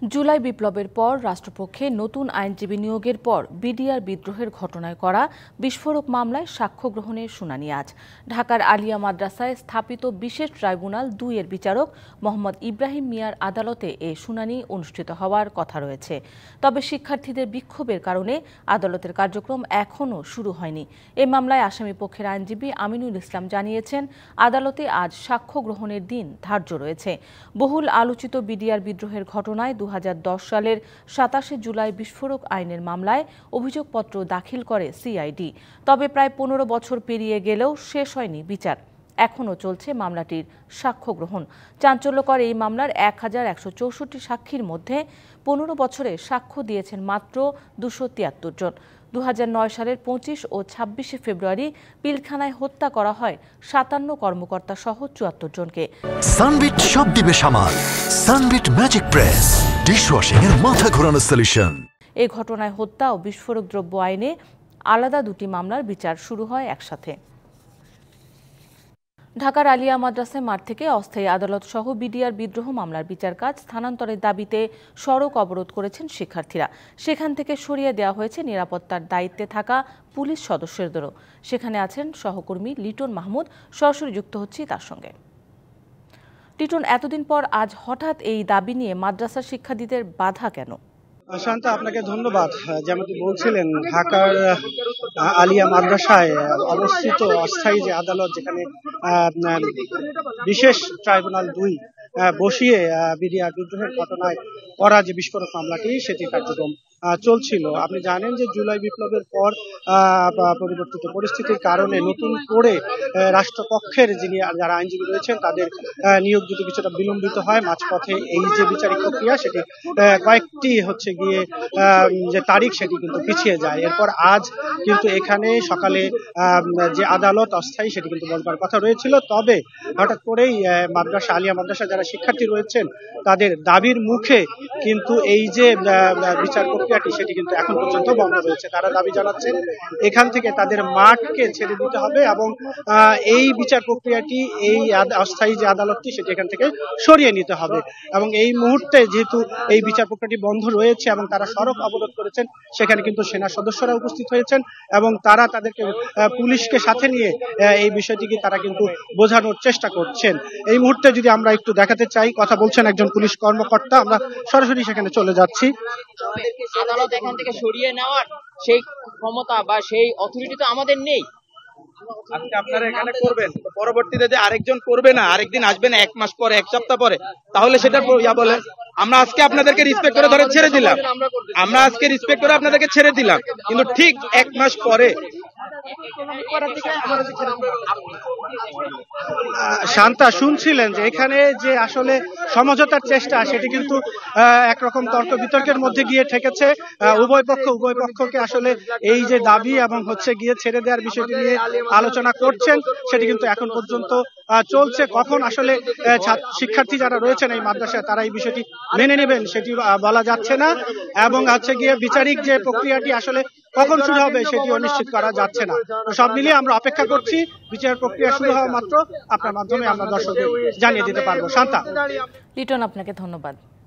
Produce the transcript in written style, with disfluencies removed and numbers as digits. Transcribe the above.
জুলাই বিপ্লবের পর রাষ্ট্রপক্ষে নতুন আইনজীবী নিয়োগের পর বিডিআর বিদ্রোহের ঘটনায় করা বিস্ফোরক মামলায় সাক্ষ্য গ্রহণের শুনানি আজ। ঢাকার আলিয়া মাদ্রাসায় স্থাপিত বিশেষ ট্রাইব্যুনাল ২ এর বিচারক মোহাম্মদ ইব্রাহিম মিয়ার আদালতে এ শুনানি অনুষ্ঠিত হওয়ার কথা রয়েছে। তবে শিক্ষার্থীদের বিক্ষোভের কারণে আদালতের কার্যক্রম এখনও শুরু হয়নি। এ মামলায় আসামিপক্ষের আইনজীবী আমিনুল ইসলাম জানিয়েছেন, আদালতে আজ সাক্ষ্য গ্রহণের দিন ধার্য রয়েছে। বহুল আলোচিত বিডিআর বিদ্রোহের ঘটনায় ২০১০ সালের ২৭শে জুলাই বিস্ফোরক আইনের মামলায় অভিযোগপত্র দাখিল করে সিআইডি। তবে প্রায় ১৫ বছর পেরিয়ে গেলেও শেষ হয়নি বিচার। এখনও চলছে মামলাটির সাক্ষ্য গ্রহণ। চাঞ্চল্যকর এই মামলার ১,১৬৪ সাক্ষীর মধ্যে ১৫ বছরে সাক্ষ্য দিয়েছেন মাত্র ২৭৩ জন। ২০০৯ সালের ২৫ ও ২৬শে ফেব্রুয়ারি পিলখানায় হত্যা করা হয় ৫৭ কর্মকর্তা সহ ৭৪ জনকে। সানবিট সব দিবে সামাল। সানবিট ম্যাজিক প্রেস ডিশওয়াশিং এর মাথা ঘোরানো সলিউশন। এই ঘটনায় হত্যা ও বিস্ফোরক দ্রব্য আইনে আলাদা দুটি মামলার বিচার শুরু হয় একসাথে। ঢাকার আলিয়া মাদ্রাসায় মাঠ থেকে অস্থায়ী আদালত সহ বিডিআর বিদ্রোহ মামলার বিচার কাজ স্থানান্তরের দাবিতে সড়ক অবরোধ করেছেন শিক্ষার্থীরা। সেখান থেকে সরিয়ে দেওয়া হয়েছে নিরাপত্তার দায়িত্বে থাকা পুলিশ সদস্যদেরও। সেখানে আছেন সহকর্মী লিটন মাহমুদ। সরাসরি যুক্ত হচ্ছি তার সঙ্গে। লিটন, এতদিন পর আজ হঠাৎ এই দাবি নিয়ে মাদ্রাসার শিক্ষার্থীদের বাধা কেন? শান্তা, আপনাকে ধন্যবাদ। যেমনটি বলছিলেন, ঢাকার আলিয়া মাদ্রাসায় অবস্থিত অস্থায়ী যে আদালত, যেখানে বিশেষ ট্রাইব্যুনাল ২ বসিয়ে বিডিআর বিদ্রোহের ঘটনায় করা যে বিস্ফোরক মামলাটি, সেটি কার্যক্রম চলছিল। আপনি জানেন যে জুলাই বিপ্লবের পর পরিবর্তিত পরিস্থিতির কারণে নতুন করে রাষ্ট্রপক্ষের যারা আইনজীবী রয়েছেন তাদের নিয়োগ যদি কিছুটা বিলম্বিত হয়, মাঝপথে এই যে বিচারিক প্রক্রিয়া সেটি কয়েকটি গিয়ে যে তারিখ সেটি কিন্তু পিছিয়ে যায়। এরপর আজ কিন্তু এখানে সকালে যে আদালত অস্থায়ী সেটি কিন্তু বলবার কথা রয়েছিল। তবে হঠাৎ করেই আলিয়া মাদ্রাসা যারা শিক্ষার্থী রয়েছেন তাদের দাবির মুখে কিন্তু এই যে বিচার প্রক্রিয়াটি সেটি কিন্তু এখন পর্যন্ত বন্ধ রয়েছে। তারা দাবি জানাচ্ছেন এখান থেকে তাদের মাঠকে ছেড়ে দিতে হবে এবং এই বিচার প্রক্রিয়াটি, এই অস্থায়ী যে আদালতটি সেটি এখান থেকে সরিয়ে নিতে হবে। এবং এই মুহূর্তে যেহেতু এই বিচার প্রক্রিয়াটি বন্ধ রয়েছে এবং তারা সড়ক অবরোধ করেছেন, সেখানে কিন্তু সেনা সদস্যরা উপস্থিত হয়েছেন এবং তারা তাদেরকে পুলিশকে সাথে নিয়ে এই বিষয়টিকে তারা কিন্তু বোঝানোর চেষ্টা করছেন। এই মুহূর্তে যদি আমরা একটু দেখাতে চাই, কথা বলছেন একজন পুলিশ কর্মকর্তা, আমরা সরাসরি সেখানে চলে যাচ্ছি। আদালত এখান থেকে সরিয়ে নেওয়ার সেই ক্ষমতা বা সেই অথরিটি তো আমাদের নেই। আজকে আপনারা এখানে করবেন, পরবর্তীতে যে আরেকজন করবে না, আরেকদিন আসবে না, 1 মাস পরে, 1 সপ্তাহ পরে, তাহলে সেটা বলেন। আমরা আজকে আপনাদেরকে রিসপেক্ট করে ধরে ছেড়ে দিলাম, কিন্তু ঠিক 1 মাস পরে শান্তা, শুনছিলেন যে এখানে যে আসলে সমঝোতার চেষ্টা সেটি কিন্তু একরকম তর্ক বিতর্কের মধ্যে গিয়ে ঠেকেছে। উভয় পক্ষকে আসলে এই যে দাবি এবং গিয়ে ছেড়ে দেওয়ার বিষয়টি নিয়ে আলোচনা করছেন, সেটি কিন্তু এখন পর্যন্ত চলছে। কখন আসলে শিক্ষার্থী যারা রয়েছেন এই মাদ্রাসায় তারা এই বিষয়টি মেনে নেবেন সেটি বলা যাচ্ছে না, এবং গিয়ে বিচারিক যে প্রক্রিয়াটি আসলে কখন শুরু হবে সেটিও নিশ্চিত করা যাচ্ছে না। তো সব মিলিয়ে আমরা অপেক্ষা করছি। বিচার প্রক্রিয়া শুরু হওয়া মাত্র আপনার মাধ্যমে আমরা দর্শকদের জানিয়ে দিতে পারবো। শান্তা। লিটন, আপনাকে ধন্যবাদ।